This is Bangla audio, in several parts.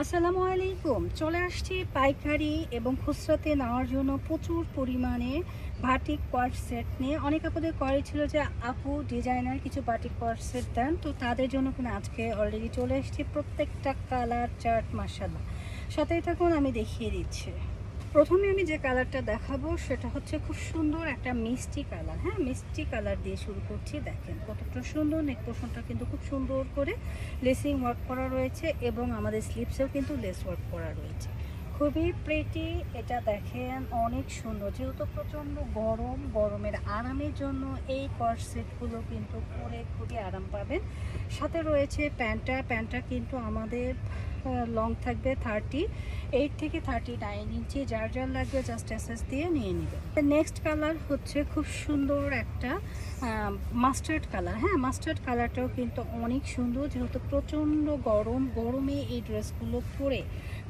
আসসালামু আলাইকুম। চলে আসছি পাইকারি এবং খুচরাতে নেওয়ার জন্য প্রচুর পরিমাণে বাটিক কোয়ার্ড সেট নিয়ে। অনেক আপুদের কোয়ারি ছিল যে আপু ডিজাইনার কিছু বাটিক কোয়ার্ড সেট দেন, তো তাদের জন্য কিন্তু আজকে অলরেডি চলে এসেছি। প্রত্যেকটা কালার চার্ট মাশাআল্লাহ, সাথেই থাকুন, আমি দেখিয়ে দিচ্ছি। প্রথমে আমি যে কালারটা দেখাবো সেটা হচ্ছে খুব সুন্দর একটা মিষ্টি কালার। হ্যাঁ, মিষ্টি কালার দিয়ে শুরু করছি। দেখেন কতটা সুন্দর, নেক পোর্শনটা কিন্তু খুব সুন্দর করে লেসিং ওয়ার্ক করা রয়েছে এবং আমাদের স্লিপসেও কিন্তু লেস ওয়ার্ক করা রয়েছে। খুবই প্রিটি, এটা দেখেন অনেক সুন্দর। যেহেতু প্রচণ্ড গরমের আরামের জন্য এই কর্ড সেটগুলো কিন্তু পরে খুবই আরাম পাবেন। সাথে রয়েছে প্যান্টটা কিন্তু আমাদের লং থাকবে 38 থেকে 39 ইঞ্চি। যার লাগবে জাস্ট এসএস দিয়ে নিয়ে নেবে। নেক্সট কালার হচ্ছে খুব সুন্দর একটা মাস্টার্ড কালার। হ্যাঁ, মাস্টার্ড কালারটাও কিন্তু অনেক সুন্দর। যেহেতু প্রচণ্ড গরমে এই ড্রেসগুলো পরে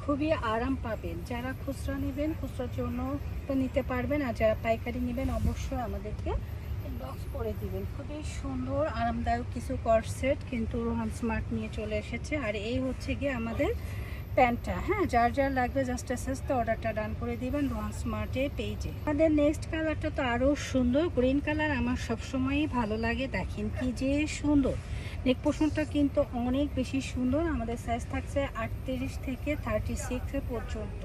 খুবই আরাম পাবেন। যারা খুচরা নেবেন খুচরার জন্য তো নিতে পারবেন, আর যারা পাইকারি নেবেন অবশ্যই আমাদেরকে ইনবক্স করে দিবেন। খুবই সুন্দর আরামদায়ক কিছু কর্ড সেট কিন্তু রোহান স্মার্ট নিয়ে চলে এসেছে। আর এই হচ্ছে গিয়ে আমাদের প্যান্টটা। হ্যাঁ, যার লাগবে জাস্ট এসএসতে অর্ডারটা ডান করে দিবেন রোহান স্মার্টের পেজে। আমাদের নেক্সট কালারটা তো আরও সুন্দর, গ্রিন কালার আমার সবসময়ই ভালো লাগে। দেখেন কি যে সুন্দর, নেক পোর্শনটা কিন্তু অনেক বেশি সুন্দর। আমাদের সাইজ থাকছে 38 থেকে 36 পর্যন্ত।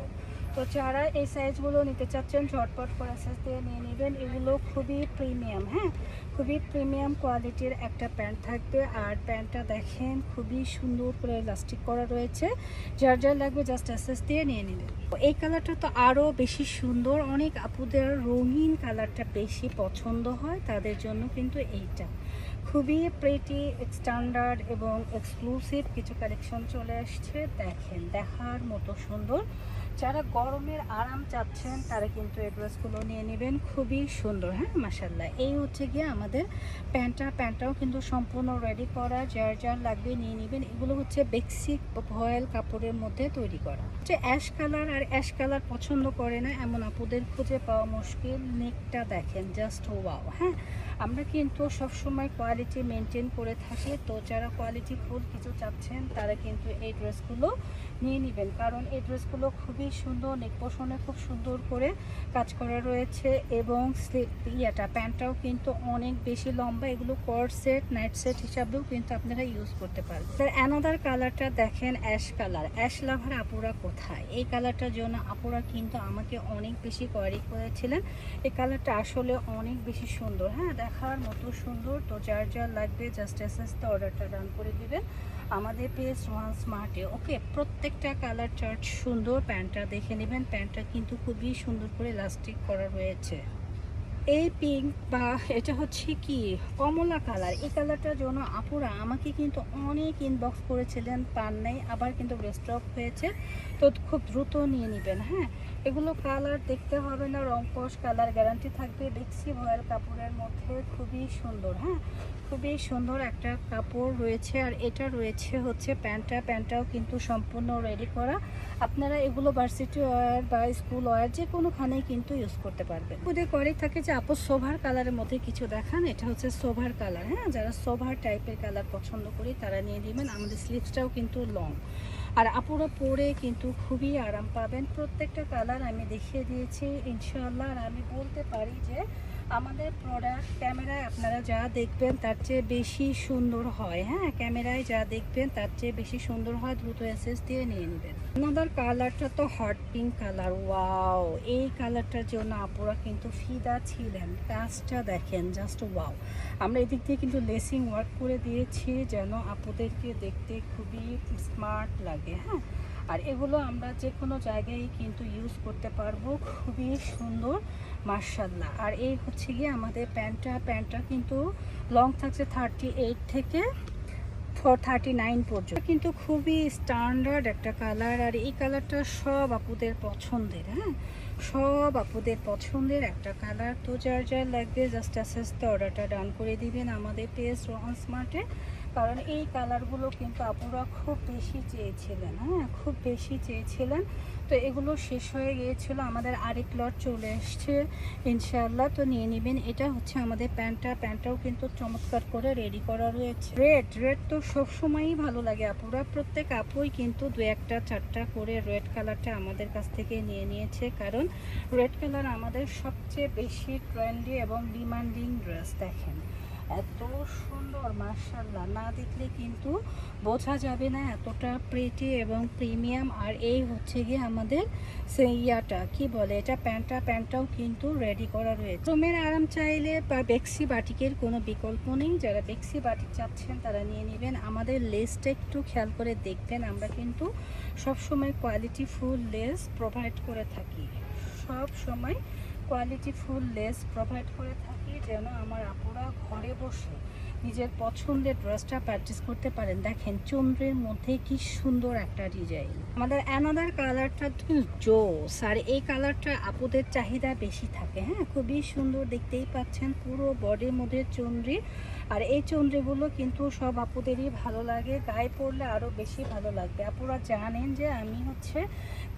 তো যারা এই সাইজগুলো নিতে চাচ্ছেন ঝটপট করে সাইজ দিয়ে নিয়ে নেবেন। এগুলো খুবই প্রিমিয়াম। হ্যাঁ, খুবই প্রিমিয়াম কোয়ালিটির একটা প্যান্ট থাকবে। আর প্যান্টটা দেখেন খুবই সুন্দর করে ইলাস্টিক করা রয়েছে। যার লাগবে জাস্ট অ্যাসেস দিয়ে নিয়ে নেবেন। এই কালারটা তো আরও বেশি সুন্দর। অনেক আপুদের রঙিন কালারটা বেশি পছন্দ হয়, তাদের জন্য কিন্তু এইটা খুবই প্রিটি, স্ট্যান্ডার্ড এবং এক্সক্লুসিভ কিছু কালেকশন চলে আসছে। দেখেন দেখার মতো সুন্দর। যারা গরমের আরাম চাচ্ছেন তারা কিন্তু এই ড্রেসগুলো নিয়ে নেবেন। খুবই সুন্দর। হ্যাঁ, মাশাআল্লাহ। এই হচ্ছে গিয়ে আমাদের প্যান্টটাও কিন্তু সম্পূর্ণ রেডি করা। যার লাগবে নিয়ে নেবেন। এগুলো হচ্ছে বেক্সিক ভয়েল কাপড়ের মধ্যে তৈরি করা। হচ্ছে অ্যাশ কালার, আর অ্যাশ কালার পছন্দ করে না এমন আপুদের খুঁজে পাওয়া মুশকিল। নেকটা দেখেন জাস্ট ওয়াও। হ্যাঁ, আমরা কিন্তু সবসময় কোয়ালিটি মেনটেন করে থাকি। তো যারা কোয়ালিটি ফুল কিছু চাচ্ছেন তারা কিন্তু এই ড্রেসগুলো নিয়ে নেবেন, কারণ এই ড্রেসগুলো খুবই সুন্দর। নেক পোর্শনে খুব সুন্দর করে কাজ করা রয়েছে এবং প্যান্টটাও কিন্তু অনেক বেশি লম্বা। এগুলো কর্ড সেট, নাইট সেট হিসাবেও কিন্তু আপনারা ইউজ করতে পারবেন। অ্যানাদার কালারটা দেখেন অ্যাশ কালার। অ্যাশ লাভার আপুরা কোথায়? এই কালারটার জন্য আপুরা কিন্তু আমাকে অনেক বেশি কোয়ারি করেছিলেন। এই কালারটা আসলে অনেক বেশি সুন্দর। হ্যাঁ, দেখার মতো সুন্দর। তো যার লাগবে জাস্ট এসএসতে অর্ডারটা ডান করে দিবেন আমাদের পেজ রোহান স্মার্টে। ওকে, প্রত্যেকটা কালার চার্ট সুন্দর। প্যান্টটা দেখে নেবেন। প্যান্টটা কিন্তু খুবই সুন্দর করে ইলাস্টিক করা রয়েছে। এই পিঙ্ক বা এটা হচ্ছে কি কমলা কালার, এই কালারটার জন্য আপুরা আমাকে কিন্তু অনেক ইনবক্স করেছিলেন, পান নাই, আবার কিন্তু রেস্টক হয়েছে। তো খুব দ্রুত নিয়ে নেবেন। হ্যাঁ, এগুলো কালার দেখতে হবে না, রংকশ, কালার গ্যারান্টি থাকবে। বেক্সি ভয়েল কাপড়ের মধ্যে খুবই সুন্দর। হ্যাঁ, খুবই সুন্দর একটা কাপড় রয়েছে। আর এটা রয়েছে হচ্ছে প্যান্টটাও কিন্তু সম্পূর্ণ রেডি করা। আপনারা এগুলো ভার্সিটি ওয়্যার বা স্কুল ওয়্যার যে কোনোখানেই কিন্তু ইউজ করতে পারবেন। ওদের করে থাকে যে আপু সোভার কালারের মধ্যে কিছু দেখান। এটা হচ্ছে সোভার কালার। হ্যাঁ, যারা সোভার টাইপের কালার পছন্দ করি তারা নিয়ে নেবেন। আমাদের স্লিভসটাও কিন্তু লং, আর আপুরা পরে কিন্তু খুবই আরাম পাবেন। প্রত্যেকটা কালার আমি দেখিয়ে দিয়েছি ইনশাআল্লাহ। আর আমি বলতে পারি যে আমাদের প্রোডাক্ট ক্যামেরায় আপনারা যা দেখবেন তার চেয়ে বেশি সুন্দর হয়। হ্যাঁ, ক্যামেরায় যা দেখবেন তার চেয়ে বেশি সুন্দর হয়। দ্রুত এসএস দিয়ে নিয়ে নেবেন। আমাদের কালারটা তো হট পিঙ্ক কালার। ওয়াও, এই কালারটার জন্য আপুরা কিন্তু ফিদা ছিলেন। কাজটা দেখেন জাস্ট ওয়াও। আমরা এদিক দিয়ে কিন্তু লেসিং ওয়ার্ক করে দিয়েছি যেন আপুদেরকে দেখতে খুবই স্মার্ট লাগে। হ্যাঁ, আর এগুলো আমরা যে কোনো জায়গায় কিন্তু ইউজ করতে পারবো। খুবই সুন্দর মাশাআল্লাহ। আর এই হচ্ছে গিয়ে আমাদের প্যান্টটা কিন্তু লং থাকছে 38 থেকে 39 পর্যন্ত। কিন্তু খুবই স্ট্যান্ডার্ড একটা কালার। আর এই কালারটা সব আপুদের পছন্দের। হ্যাঁ, সব আপুদের পছন্দের একটা কালার। তো যার লাগবে জাস্ট অ্যাসেসতে অর্ডারটা ডান করে দিবেন আমাদের পেজ রোহান স্মার্টে। কারণ এই কালারগুলো কিন্তু আপুরা খুব বেশি চেয়েছিলেন, হ্যাঁ খুব বেশি চেয়েছিলেন। তো এগুলো শেষ হয়ে গিয়েছিল, আমাদের আরেক লট চলে এসছে ইনশাআল্লাহ, তো নিয়ে নেবেন। এটা হচ্ছে আমাদের প্যান্টটাও কিন্তু চমৎকার করে রেডি করা রয়েছে। রেড তো সবসময়ই ভালো লাগে আপুরা, প্রত্যেক আপুই কিন্তু 2-1-4টা করে রেড কালারটা আমাদের কাছ থেকে নিয়ে নিয়েছে, কারণ রেড কালার আমাদের সবচেয়ে বেশি ট্রেন্ডি এবং ডিমান্ডিং ড্রেস। দেখেন এত সুন্দর, মাশাআল্লাহ, না দেখলে কিন্তু বোঝা যাবে না এতটা প্রিটি এবং প্রিমিয়াম। আর এই হচ্ছে গিয়ে আমাদের সেইয়াটা কি বলে, এটা প্যান্টটাও কিন্তু রেডি করা রয়েছে। রুমের আরাম চাইলে বা বেক্সি বাটিকের কোনো বিকল্প নেই, যারা বেক্সি বাটিক চাচ্ছেন তারা নিয়ে নেবেন। আমাদের লেসটা একটু খেয়াল করে দেখবেন, আমরা কিন্তু সবসময় কোয়ালিটি ফুল লেস প্রোভাইড করে থাকি, সব সময় কোয়ালিটি ফুল লেস প্রোভাইড করে থাকি, যেন আমার আপুরা ঘরে বসে নিজের পছন্দের ড্রেসটা পারচেস করতে পারেন। দেখেন চুনরির মধ্যে কি সুন্দর একটা ডিজাইন। আমাদের অ্যানাদার কালারটা জোস, আর এই কালারটা আপুদের চাহিদা বেশি থাকে, হ্যাঁ খুবই সুন্দর, দেখতেই পাচ্ছেন পুরো বডির মধ্যে চুনরি। আর এই চুনরিগুলো কিন্তু সব আপুদেরই ভালো লাগে, গায়ে পরলে আরও বেশি ভালো লাগবে। আপুরা জানেন যে আমি হচ্ছে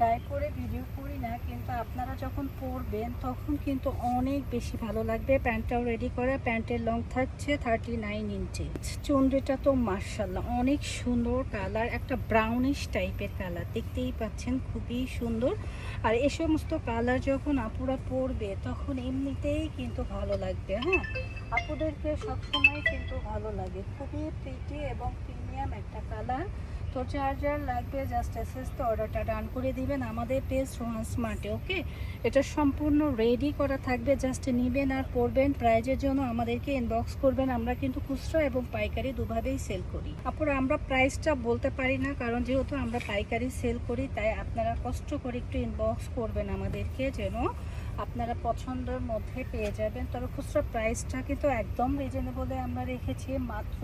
গায়ে পরে ভিডিও করি না, কিন্তু আপনারা যখন পরবেন তখন কিন্তু অনেক বেশি ভালো লাগবে। প্যান্টটাও রেডি করা, প্যান্টের লং থাকছে 39 ইঞ্চি। চুনরিটা তো মাশাআল্লাহ অনেক সুন্দর কালার, একটা ব্রাউনিশ টাইপের কালার, দেখতেই পাচ্ছেন খুবই সুন্দর। আর এই সমস্ত কালার যখন আপুরা পরবে তখন এমনিতেই কিন্তু ভালো লাগবে, হ্যাঁ আপুদেরকে সবসময় কিন্তু ভালো লাগে, খুবই প্রিটি এবং প্রিমিয়াম একটা কালার। তো যার লাগবে জাস্ট এসএস তো অর্ডারটা ডান করে দিবেন আমাদের পেজ রোহান স্মার্টে। ওকে, এটা সম্পূর্ণ রেডি করা থাকবে, জাস্ট নেবেন আর পরবেন। প্রাইজের জন্য আমাদেরকে ইনবক্স করবেন, আমরা কিন্তু খুচরা এবং পাইকারি দুভাবেই সেল করি। আপুরা আমরা প্রাইসটা বলতে পারি না, কারণ যেহেতু আমরা পাইকারি সেল করি, তাই আপনারা কষ্ট করে একটু ইনবক্স করবেন আমাদেরকে, যেন আপনারা পছন্দের মধ্যে পেয়ে যাবেন। তবে খুচরা প্রাইসটা কিন্তু একদম রিজনেবলে আমরা রেখেছি, মাত্র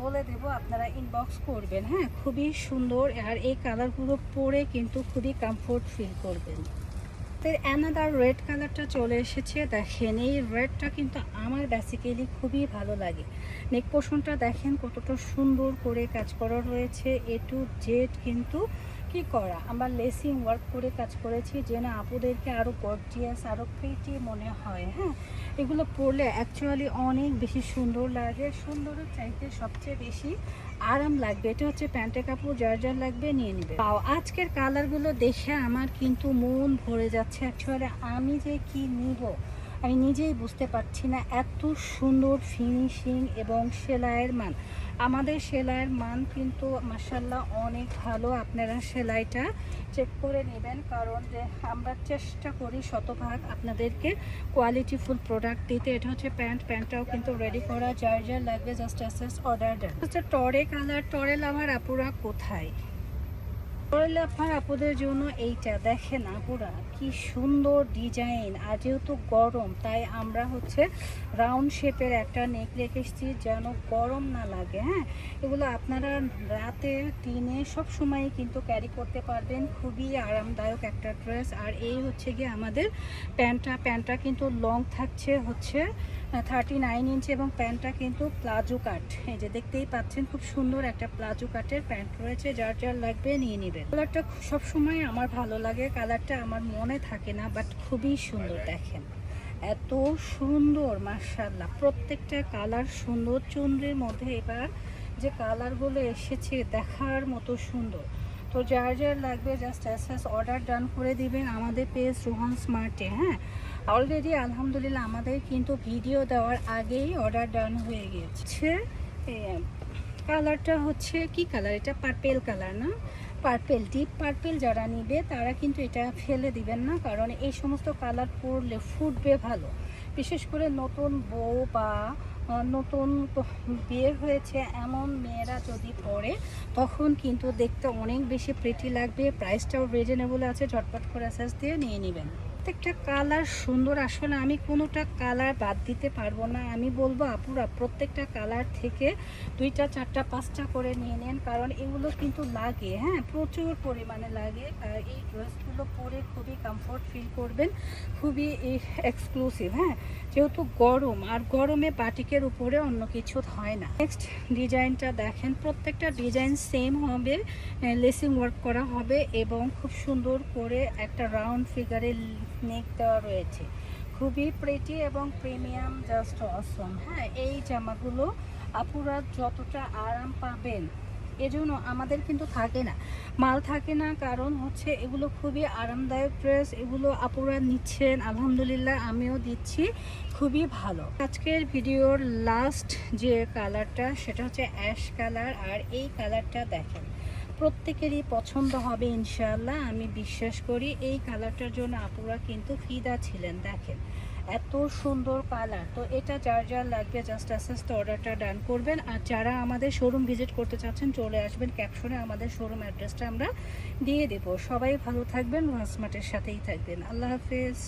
বলে দেব, আপনারা ইনবক্স করবেন, হ্যাঁ খুবই সুন্দর। আর এই কালারগুলো পরে কিন্তু খুবই কমফোর্ট ফিল করবেন। অ্যানাদার রেড কালারটা চলে এসেছে, দেখেন এই রেডটা কিন্তু আমার বেসিক্যালি খুবই ভালো লাগে। নেক পোর্শনটা দেখেন কতটা সুন্দর করে কাজ করা রয়েছে, এ টু জেড কিন্তু কি করা, আমরা লেসিং ওয়ার্ক করে কাজ করেছি, যেন আপুদেরকে আরও গর্জিয়াস আরও প্রিটি মনে হয়। হ্যাঁ এগুলো পরলে অ্যাকচুয়ালি অনেক বেশি সুন্দর লাগে, সুন্দরের চাইতে সবচেয়ে বেশি আরাম লাগবে। এটা হচ্ছে প্যান্টের কাপড়, যার লাগবে নিয়ে নেবে। আজকের কালারগুলো দেখে আমার কিন্তু মন ভরে যাচ্ছে, অ্যাকচুয়ালি আমি যে কি নিব আমি নিজেই বুঝতে পারছি না, এত সুন্দর ফিনিশিং এবং সেলাইয়ের মান। আমাদের সেলাইয়ের মান কিন্তু মাশাআল্লাহ অনেক ভালো, আপনারা সেলাইটা চেক করে নেবেন, কারণ যে আমরা চেষ্টা করি শতভাগ আপনাদেরকে কোয়ালিটিফুল প্রোডাক্ট দিতে। এটা হচ্ছে প্যান্টটাও কিন্তু রেডি করা, যার লাগবে জাস্ট এসএস অর্ডার দেন। হচ্ছে টরে কালার, টরে লাভার আপুরা কোথায়, আপনার আপুদের জন্য এইটা দেখেন আপুরা কি সুন্দর ডিজাইন। আর যেহেতু গরম তাই আমরা হচ্ছে রাউন্ড শেপের একটা নেক রেখেছি, যেন গরম না লাগে। হ্যাঁ এগুলো আপনারা রাতে দিনে সব সময় কিন্তু ক্যারি করতে পারবেন, খুবই আরামদায়ক একটা ড্রেস। আর এই হচ্ছে গিয়ে আমাদের প্যান্টটা কিন্তু লং থাকছে হচ্ছে 39 ইঞ্চি, এবং প্যান্টটা কিন্তু প্লাজো কাট, এই যে দেখতেই পাচ্ছেন খুব সুন্দর একটা প্লাজো কাটের প্যান্ট রয়েছে, যার লাগবে নিয়ে নেবেন। কালারটা সবসময় আমার ভালো লাগে, কালারটা আমার মনে থাকে না, বাট খুবই সুন্দর। দেখেন এত সুন্দর মাশাআল্লাহ, প্রত্যেকটা কালার সুন্দর। চুনরির মধ্যে এবার যে কালারগুলো এসেছে দেখার মতো সুন্দর। তো যার লাগবে জাস্ট এসএস অর্ডার ডান করে দিবেন আমাদের পেজ রোহান স্মার্টে। হ্যাঁ অলরেডি আলহামদুলিল্লাহ আমাদের কিন্তু ভিডিও দেওয়ার আগেই অর্ডার ডান হয়ে গিয়েছে। কালারটা হচ্ছে কি কালার, এটা পার্পেল কালার না, পার্পেল, ডিপ পার্পেল। যারা নিবে তারা কিন্তু এটা ফেলে দিবেন না, কারণ এই সমস্ত কালার পরলে ফুটবে ভালো, বিশেষ করে নতুন বউ বা নতুন বিয়ে হয়েছে এমন মেয়েরা যদি পরে তখন কিন্তু দেখতে অনেক বেশি প্রিটি লাগবে। প্রাইসটাও রিজনেবল আছে, ঝটপট করে এসএস দিয়ে নিয়ে নেবেন। প্রত্যেকটা কালার সুন্দর। আসলে আমি কোনোটা কালার বাদ দিতে পারবো না। আমি বলবো আপুরা প্রত্যেকটা কালার থেকে 2টা 4টা 5টা করে নিয়ে নেন, কারণ এগুলো কিন্তু লাগে, হ্যাঁ, প্রচুর পরিমাণে লাগে। আর এই ড্রেসগুলো পরে খুবই কমফোর্ট ফিল করবেন, খুবই এক্সক্লুসিভ। হ্যাঁ, যেহেতু গরম, আর গরমে বাটিকের উপরে অন্য কিছু হয় না। নেক্সট ডিজাইনটা দেখেন, প্রত্যেকটা ডিজাইন সেম হবে, লেসিং ওয়ার্ক করা হবে এবং খুব সুন্দর করে একটা রাউন্ড ফিগারের নেক দেওয়া রয়েছে। খুবই প্রেটি এবং প্রিমিয়াম, জাস্ট অসম। হ্যাঁ, এই জামাগুলো আপুরা যতটা আরাম পাবেন, এজন্য আমাদের কিন্তু থাকে না, মাল থাকে না, কারণ হচ্ছে এগুলো খুবই আরামদায়ক ড্রেস। এগুলো আপুরা নিচ্ছেন, আলহামদুলিল্লাহ আমিও দিচ্ছি, খুবই ভালো। আজকের ভিডিওর লাস্ট যে কালারটা সেটা হচ্ছে অ্যাশ কালার, আর এই কালারটা দেখেন প্রত্যেকেরই পছন্দ হবে ইনশাআল্লাহ, আমি বিশ্বাস করি। এই কালারটার জন্য আপুরা কিন্তু ফিদা ছিলেন। দেখেন এত সুন্দর কালার। তো এটা যার যার লাগবে জাস্ট আস্তে অর্ডারটা ডান করবেন। আর যারা আমাদের শোরুম ভিজিট করতে চাচ্ছেন চলে আসবেন, ক্যাপশনে আমাদের শোরুম অ্যাড্রেসটা আমরা দিয়ে দেবো। সবাই ভালো থাকবেন, ওয়াসমার্টের সাথেই থাকবেন। আল্লাহ হাফেজ।